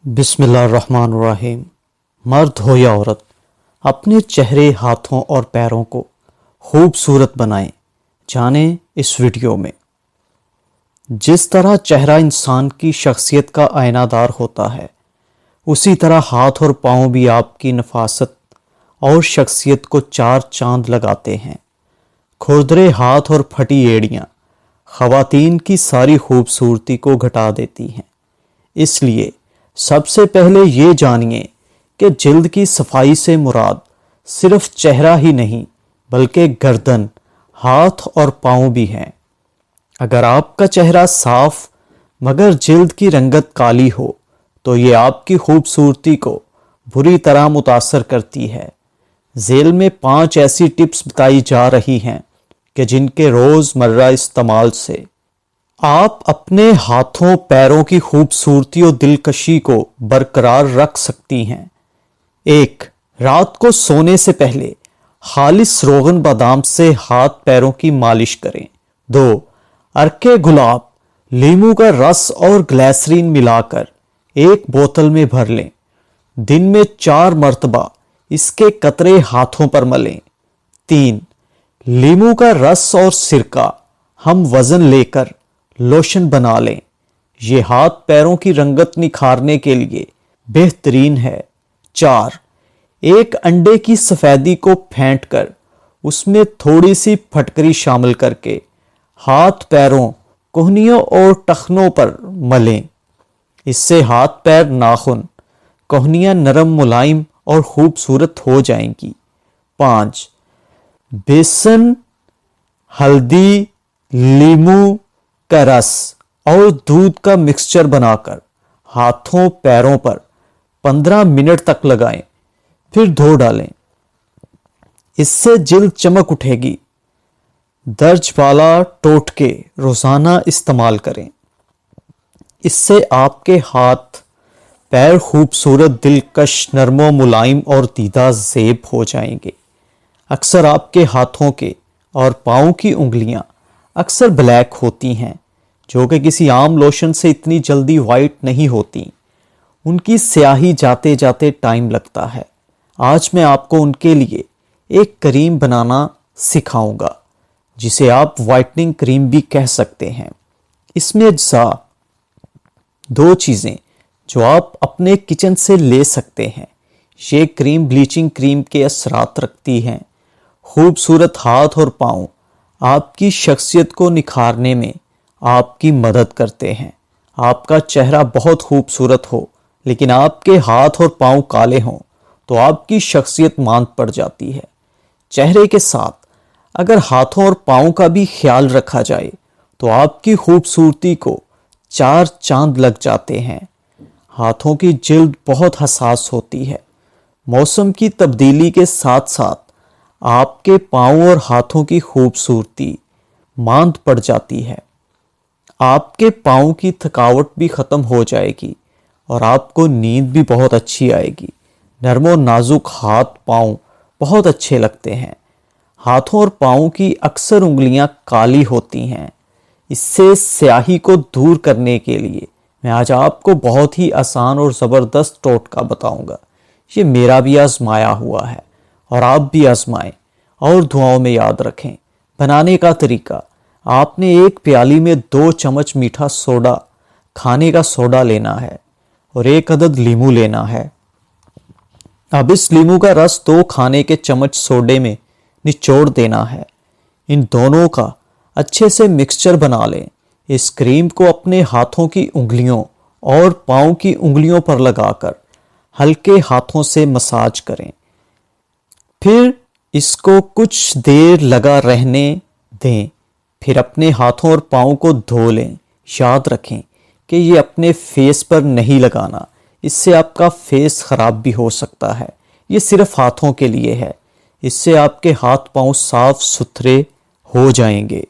بسم اللہ الرحمن الرحیم۔ مرد ہو یا عورت، اپنے چہرے، ہاتھوں اور پیروں کو خوبصورت بنائیں۔ جانیں اس ویڈیو میں جس طرح چہرہ انسان کی شخصیت کا آئینہ دار ہوتا ہے، اسی طرح ہاتھ اور پاؤں بھی آپ کی نفاست اور شخصیت کو چار چاند لگاتے ہیں۔ کھردرے ہاتھ اور پھٹی ایڑیاں خواتین کی ساری خوبصورتی کو گھٹا دیتی ہیں۔ اس لیے سب سے پہلے یہ جانیے کہ جلد کی صفائی سے مراد صرف چہرہ ہی نہیں بلکہ گردن، ہاتھ اور پاؤں بھی ہیں۔ اگر آپ کا چہرہ صاف مگر جلد کی رنگت کالی ہو تو یہ آپ کی خوبصورتی کو بری طرح متاثر کرتی ہے۔ ذیل میں 5 ایسی ٹپس بتائی جا رہی ہیں کہ جن کے روز مرہ استعمال سے آپ اپنے ہاتھوں، پیروں کی خوبصورتی اور دلکشی کو برقرار رکھ سکتی ہیں۔ 1. رات کو سونے سے پہلے خالص روغن بادام سے ہاتھ پیروں کی مالش کریں۔ 2. عرق گلاب، لیموں کا رس اور گلیسرین ملا کر ایک بوتل میں بھر لیں۔ دن میں 4 مرتبہ اس کے قطرے ہاتھوں پر ملیں۔ 3. لیموں کا رس اور سرکہ ہم وزن لے کر لوشن بنا لیں۔ یہ ہاتھ پیروں کی رنگت نکھارنے کے لیے بہترین ہے۔ 4. ایک انڈے کی سفیدی کو پھینٹ کر اس میں تھوڑی سی پھٹکری شامل کر کے ہاتھ، پیروں، کوہنیوں اور ٹخنوں پر ملیں۔ اس سے ہاتھ، پیر، ناخن، کوہنیاں نرم، ملائم اور خوبصورت ہو جائیں گی۔ 5. بیسن، ہلدی، لیموں کا رس اور دودھ کا مکسچر بنا کر ہاتھوں، پیروں پر 15 منٹ تک لگائیں، پھر دھو ڈالیں۔ اس سے جلد چمک اٹھے گی۔ درج بالا ٹوٹکے روزانہ استعمال کریں۔ اس سے آپ کے ہاتھ، پیر خوبصورت، دلکش، نرم و ملائم اور دیدہ زیب ہو جائیں گے۔ اکثر آپ کے ہاتھوں کے اور پاؤں کی انگلیاں اکثر بلیک ہوتی ہیں، جو کہ کسی عام لوشن سے اتنی جلدی وائٹ نہیں ہوتی۔ ان کی سیاہی جاتے جاتے ٹائم لگتا ہے۔ آج میں آپ کو ان کے لیے ایک کریم بنانا سکھاؤں گا جسے آپ وائٹننگ کریم بھی کہہ سکتے ہیں۔ اس میں اجزاء 2 چیزیں جو آپ اپنے کچن سے لے سکتے ہیں۔ یہ کریم بلیچنگ کریم کے اثرات رکھتی ہیں۔ خوبصورت ہاتھ اور پاؤں آپ کی شخصیت کو نکھارنے میں آپ کی مدد کرتے ہیں۔ آپ کا چہرہ بہت خوبصورت ہو لیکن آپ کے ہاتھ اور پاؤں کالے ہوں تو آپ کی شخصیت ماند پڑ جاتی ہے۔ چہرے کے ساتھ اگر ہاتھوں اور پاؤں کا بھی خیال رکھا جائے تو آپ کی خوبصورتی کو 4 چاند لگ جاتے ہیں۔ ہاتھوں کی جلد بہت حساس ہوتی ہے۔ موسم کی تبدیلی کے ساتھ ساتھ آپ کے پاؤں اور ہاتھوں کی خوبصورتی ماند پڑ جاتی ہے۔ آپ کے پاؤں کی تھکاوٹ بھی ختم ہو جائے گی اور آپ کو نیند بھی بہت اچھی آئے گی۔ نرم و نازک ہاتھ، پاؤں بہت اچھے لگتے ہیں۔ ہاتھوں اور پاؤں کی اکثر انگلیاں کالی ہوتی ہیں۔ اس سے سیاہی کو دور کرنے کے لیے میں آج آپ کو بہت ہی آسان اور زبردست ٹوٹکا بتاؤں گا۔ یہ میرا بھی آزمایا ہوا ہے اور آپ بھی آزمائیں اور دعاؤں میں یاد رکھیں۔ بنانے کا طریقہ: آپ نے ایک پیالی میں 2 چمچ میٹھا سوڈا، کھانے کا سوڈا لینا ہے اور 1 عدد لیموں لینا ہے۔ اب اس لیموں کا رس 2 کھانے کے چمچ سوڈے میں نچوڑ دینا ہے۔ ان دونوں کا اچھے سے مکسچر بنا لیں۔ اس کریم کو اپنے ہاتھوں کی انگلیوں اور پاؤں کی انگلیوں پر لگا کر ہلکے ہاتھوں سے مساج کریں۔ پھر اس کو کچھ دیر لگا رہنے دیں، پھر اپنے ہاتھوں اور پاؤں کو دھو لیں۔ یاد رکھیں کہ یہ اپنے فیس پر نہیں لگانا، اس سے آپ کا فیس خراب بھی ہو سکتا ہے۔ یہ صرف ہاتھوں کے لیے ہے۔ اس سے آپ کے ہاتھ پاؤں صاف ستھرے ہو جائیں گے۔